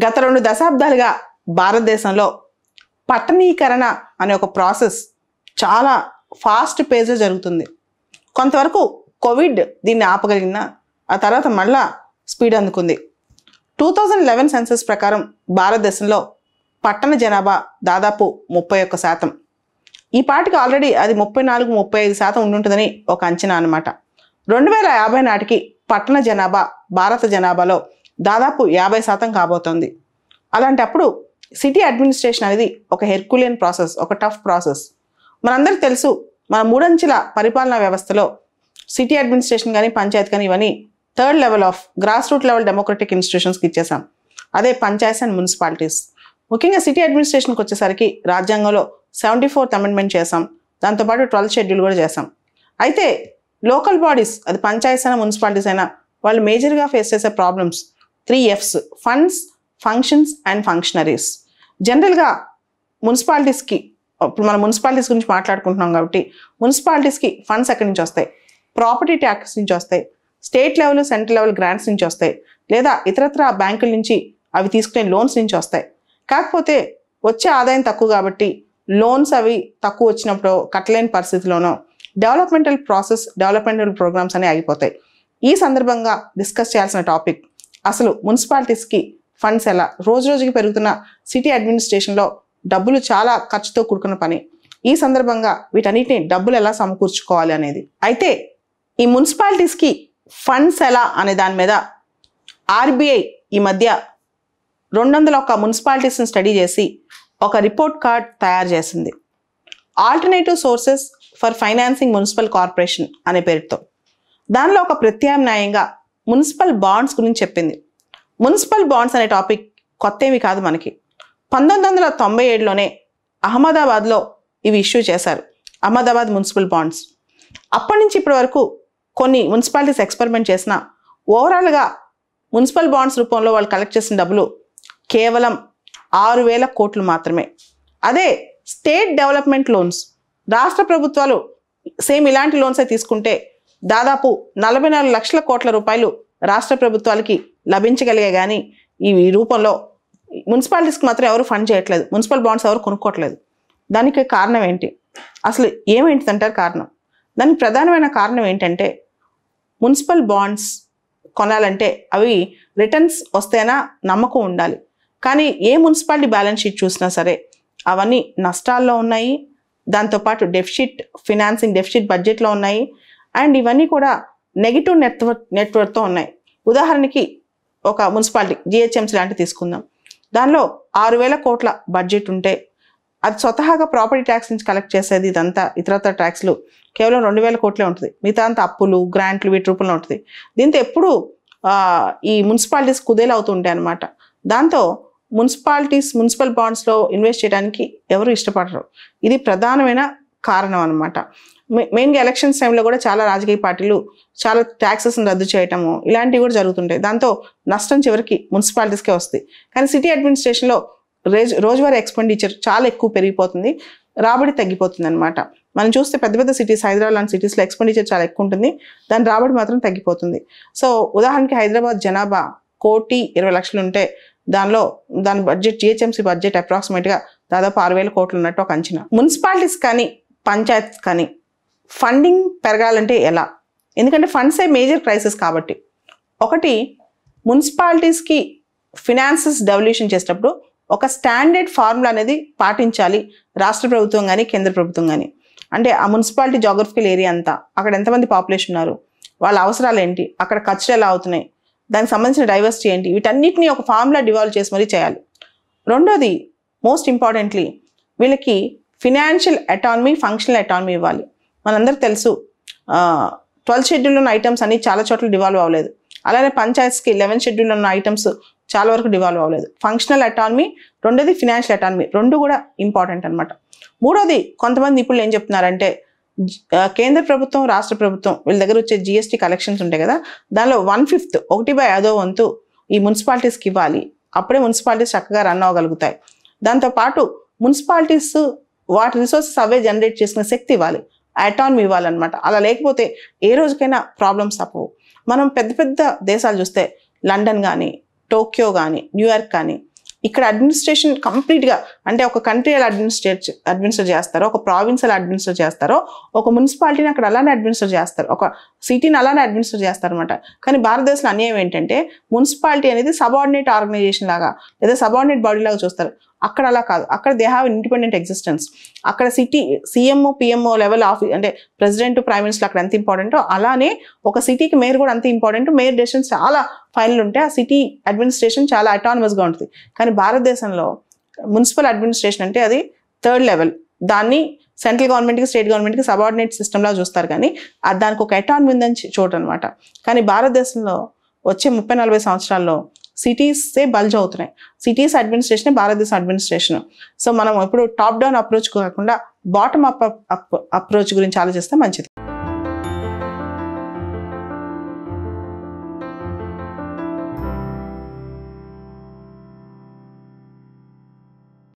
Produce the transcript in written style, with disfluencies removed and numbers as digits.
గత 2 దశాబ్దాలుగా భారతదేశంలో పట్టణీకరణ అనే ఒక ప్రాసెస్ చాలా ఫాస్ట్ పేజ్లో జరుగుతుంది. కొంతవరకు కోవిడ్ దీన్ని ఆపగలిగిన ఆ తర్వాత మళ్ళా స్పీడ్ అందుకుంది. 2011 సెన్సస్ ప్రకారం భారతదేశంలో పట్టణ జనాభా దాదాపు 31%. ఈ పాటికి ఆల్రెడీ అది 34-35% ఉండుంటుందని ఒక అంచనా అన్నమాట. 2050 నాటికి పట్టణ జనాభా భారత జనాభాలో దాదాపు 50% కాబోతోంది. అలాంటప్పుడు సిటీ అడ్మినిస్ట్రేషన్ అనేది ఒక హెర్కులియన్ ప్రాసెస్, ఒక టఫ్ ప్రాసెస్. మనందరికీ తెలుసు, మన 3 అంచెల పరిపాలనా వ్యవస్థలో సిటీ అడ్మినిస్ట్రేషన్ కానీ పంచాయత్ కానీ ఇవన్నీ 3rd level of grass root level democratic ఇన్స్టిట్యూషన్స్కి ఇచ్చేసాం. అదే పంచాయత్స్ అండ్ మున్సిపాలిటీస్. ముఖ్యంగా సిటీ అడ్మినిస్ట్రేషన్కి వచ్చేసరికి రాజ్యాంగంలో 74th అమెండ్మెంట్ చేసాం. దాంతోపాటు 12th షెడ్యూల్ కూడా చేసాం. అయితే లోకల్ బాడీస్, అది పంచాయత్స్ అయినా మున్సిపాలిటీస్ అయినా, వాళ్ళు మేజర్గా ఫేస్ చేసే problems 3 F's: funds, functions and functionaries. జనరల్గా మున్సిపాలిటీస్కి, ఇప్పుడు మనం మున్సిపాలిటీస్ గురించి మాట్లాడుకుంటున్నాం కాబట్టి మున్సిపాలిటీస్కి ఫండ్స్ ఎక్కడి నుంచి వస్తాయి? ప్రాపర్టీ ట్యాక్స్ నుంచి వస్తాయి, state level central level grants నుంచి వస్తాయి, లేదా ఇతరత్ర బ్యాంకుల నుంచి అవి తీసుకునే లోన్స్ నుంచి వస్తాయి. కాకపోతే వచ్చే ఆదాయం తక్కువ కాబట్టి లోన్స్ అవి తక్కువ వచ్చినప్పుడు కట్టలేని పరిస్థితిలోనో డెవలప్మెంటల్ ప్రాసెస్, డెవలప్మెంటల్ ప్రోగ్రామ్స్ అనేవి ఆగిపోతాయి. ఈ సందర్భంగా డిస్కస్ చేయాల్సిన టాపిక్ అసలు మున్సిపాలిటీస్కి ఫండ్స్ ఎలా, రోజు రోజుకి పెరుగుతున్న సిటీ అడ్మినిస్ట్రేషన్లో డబ్బులు చాలా ఖర్చుతో కూడుకున్న పని. ఈ సందర్భంగా వీటన్నిటిని డబ్బులు ఎలా సమకూర్చుకోవాలి అనేది. అయితే ఈ మున్సిపాలిటీస్కి ఫండ్స్ ఎలా అనే దాని మీద ఆర్బీఐ ఈ మధ్య 201 మున్సిపాలిటీస్ని స్టడీ చేసి ఒక రిపోర్ట్ కార్డ్ తయారు చేసింది. Alternative sources for financing municipal corporation అనే పేరుతో. దానిలో ఒక ప్రత్యామ్నాయంగా మున్సిపల్ బాండ్స్ గురించి చెప్పింది. మున్సిపల్ బాండ్స్ అనే టాపిక్ కొత్త ఏమి కాదు మనకి. 1997లోనే అహ్మదాబాద్లో ఇవి ఇష్యూ చేశారు, అహ్మదాబాద్ మున్సిపల్ బాండ్స్. అప్పటి నుంచి ఇప్పటి వరకు కొన్ని మున్సిపాలిటీస్ ఎక్స్పెరిమెంట్ చేసిన ఓవరాల్గా మున్సిపల్ బాండ్స్ రూపంలో వాళ్ళు కలెక్ట్ చేసిన డబ్బులు కేవలం 6,000 కోట్లు మాత్రమే. అదే స్టేట్ డెవలప్మెంట్ లోన్స్, రాష్ట్ర ప్రభుత్వాలు సేమ్ ఇలాంటి లోన్సే తీసుకుంటే దాదాపు 44 లక్షల కోట్ల రూపాయలు రాష్ట్ర ప్రభుత్వాలకి లభించగలిగే. కానీ ఈ రూపంలో మున్సిపాలిటీస్కి మాత్రం ఎవరు ఫండ్ చేయట్లేదు, మున్సిపల్ బాండ్స్ ఎవరు కొనుక్కోవట్లేదు. దానికి కారణం ఏంటి? అసలు ఏమేంటిదంటారు కారణం? దానికి ప్రధానమైన కారణం ఏంటంటే, మున్సిపల్ బాండ్స్ కొనాలంటే అవి రిటర్న్స్ వస్తేనా నమ్మకం ఉండాలి. కానీ ఏ మున్సిపాలిటీ బ్యాలెన్స్ షీట్ చూసినా సరే అవన్నీ నష్టాల్లో ఉన్నాయి. దాంతోపాటు ఫినాన్సింగ్ డెఫిసిట్ బడ్జెట్లో ఉన్నాయి. అండ్ ఇవన్నీ కూడా నెగిటివ్ నెట్వర్క్తో ఉన్నాయి. ఉదాహరణకి ఒక మున్సిపాలిటీ జిహెచ్ఎంసీ లాంటివి తీసుకుందాం. దానిలో 6,000 కోట్ల బడ్జెట్ ఉంటే అది స్వతహాగా ప్రాపర్టీ ట్యాక్స్ నుంచి కలెక్ట్ చేసేది ఇదంతా ఇతరత్ర ట్యాక్స్లు కేవలం 2,000 కోట్లే ఉంటుంది. మిగతా అంతా అప్పులు, గ్రాంట్లు వీటి రూపంలో ఉంటుంది. దీంతో ఎప్పుడు ఈ మున్సిపాలిటీస్ కుదేలు అవుతుంటాయి అన్నమాట. దాంతో మున్సిపల్ బాండ్స్లో ఇన్వెస్ట్ చేయడానికి ఎవరు ఇష్టపడరు. ఇది ప్రధానమైన కారణం అనమాట. మెయిన్గా ఎలక్షన్స్ టైంలో కూడా చాలా రాజకీయ పార్టీలు చాలా ట్యాక్సెస్ని రద్దు చేయటము ఇలాంటివి కూడా జరుగుతుంటాయి. దాంతో నష్టం చివరికి మున్సిపాలిటీస్కే వస్తుంది. కానీ సిటీ అడ్మినిస్ట్రేషన్లో రోజువారీ ఎక్స్పెండిచర్ చాలా ఎక్కువ పెరిగిపోతుంది, రాబడి తగ్గిపోతుంది అనమాట. మనం చూస్తే పెద్ద పెద్ద సిటీస్, హైదరాబాద్ లాంటి సిటీస్లో ఎక్స్పెండిచర్ చాలా ఎక్కువ ఉంటుంది, దాని రాబడి మాత్రం తగ్గిపోతుంది. సో ఉదాహరణకి హైదరాబాద్ జనాభా 1,20,00,000 ఉంటే దాని బడ్జెట్, జిహెచ్ఎంసీ బడ్జెట్ అప్రాక్సిమేట్గా దాదాపు 6,000 కోట్లు ఉన్నట్టు ఒక అంచనా. మున్సిపాలిటీస్ కానీ పంచాయత్ కానీ ఫండింగ్ పెరగాలంటే ఎలా? ఎందుకంటే ఫండ్సే మేజర్ క్రైసిస్ కాబట్టి. ఒకటి, మున్సిపాలిటీస్కి ఫినాన్సెస్ డెవల్యూషన్ చేసేటప్పుడు ఒక స్టాండర్డ్ ఫార్ములా అనేది పాటించాలి రాష్ట్ర ప్రభుత్వం కానీ కేంద్ర ప్రభుత్వం కానీ. అంటే ఆ మున్సిపాలిటీ జాగ్రఫికల్ ఏరియా అంతా, అక్కడ ఎంతమంది పాపులేషన్ ఉన్నారు, వాళ్ళ అవసరాలు ఏంటి, అక్కడ ఖర్చులు ఎలా అవుతున్నాయి, దానికి సంబంధించిన డైవర్సిటీ ఏంటి, వీటన్నిటిని ఒక ఫార్ములా డివాల్వ్ చేసి మరీ చేయాలి. రెండోది, మోస్ట్ ఇంపార్టెంట్లీ వీళ్ళకి ఫినాన్షియల్ అటానమీ, ఫంక్షనల్ అటానమీ ఇవ్వాలి. మనందరికీ తెలుసు 12th షెడ్యూల్లో ఉన్న ఐటమ్స్ అన్ని చాలా చోట్ల డివాల్వ్ అవ్వలేదు. అలానే పంచాయత్స్కి 11th షెడ్యూల్లో ఉన్న ఐటమ్స్ చాలా వరకు డివాల్వ్ అవ్వలేదు. ఫంక్షనల్ అటానమీ, రెండోది ఫినాన్షియల్ అటానమీ, రెండు కూడా ఇంపార్టెంట్ అనమాట. మూడోది, కొంతమంది నిపుణులు ఏం చెప్తున్నారంటే కేంద్ర ప్రభుత్వం, రాష్ట్ర ప్రభుత్వం వీళ్ళ దగ్గర వచ్చే జిఎస్టీ కలెక్షన్స్ ఉంటాయి కదా, దానిలో 1/5, 1/5 వంతు ఈ మున్సిపాలిటీస్కి ఇవ్వాలి. అప్పుడే మున్సిపాలిటీస్ చక్కగా రన్ అవ్వగలుగుతాయి. దాంతోపాటు మున్సిపాలిటీస్ వాటి రిసోర్సెస్ అవే జనరేట్ చేసుకునే శక్తి ఇవ్వాలి, అటానమీ ఇవ్వాలన్నమాట. అలా లేకపోతే ఏ రోజుకైనా ప్రాబ్లమ్స్ తప్పవు. మనం పెద్ద పెద్ద దేశాలు చూస్తే లండన్ కానీ, టోక్యో కానీ, న్యూయార్క్ కానీ ఇక్కడ అడ్మినిస్ట్రేషన్ కంప్లీట్గా అంటే ఒక కంట్రీ ఎలా అడ్మినిస్టర్ చేస్తారో, ఒక ప్రావిన్స్ ఎలా అడ్మినిస్టర్ చేస్తారో, ఒక మున్సిపాలిటీని అక్కడ అలానే అడ్మినిస్టర్ చేస్తారు, ఒక సిటీని అలానే అడ్మినిస్టర్ చేస్తారు అనమాట. కానీ భారతదేశంలో అన్యాయం ఏంటంటే మున్సిపాలిటీ అనేది సబార్డినేట్ ఆర్గనైజేషన్ లాగా లేదా సబార్డినేట్ బాడీ లాగా చూస్తారు. అక్కడ అలా కాదు. అక్కడ దే హ్యావ్ ఇండిపెండెంట్ ఎగ్జిస్టెన్స్. అక్కడ city CMO PMO level office అంటే ప్రెసిడెంట్ ప్రైమ్ మినిస్టర్ అక్కడ ఎంత ఇంపార్టెంటో అలానే ఒక సిటీకి మేయర్ కూడా అంత ఇంపార్టెంట్. మేయర్ డెసిషన్స్ చాలా ఫైనల్ ఉంటే ఆ సిటీ అడ్మినిస్ట్రేషన్ చాలా అటానమస్గా ఉంటుంది. కానీ భారతదేశంలో మున్సిపల్ అడ్మినిస్ట్రేషన్ అంటే అది థర్డ్ లెవెల్. దాన్ని సెంట్రల్ గవర్నమెంట్కి స్టేట్ గవర్నమెంట్కి సబార్డినేట్ సిస్టమ్లా చూస్తారు, కానీ దానికి ఒక అటానమీ ఉందని చూడటం అనమాట. కానీ భారతదేశంలో వచ్చే 30-40 సంవత్సరాల్లో సిటీసే బల్జ్ అవుతున్నాయి. సిటీస్ అడ్మినిస్ట్రేషన్ భారతదేశం అడ్మినిస్ట్రేషన్. సో మనం ఇప్పుడు టాప్ డౌన్ అప్రోచ్ కాకుండా బాటమ్ అప్ అప్రోచ్ గురించి ఆలోచిస్తే మంచిది.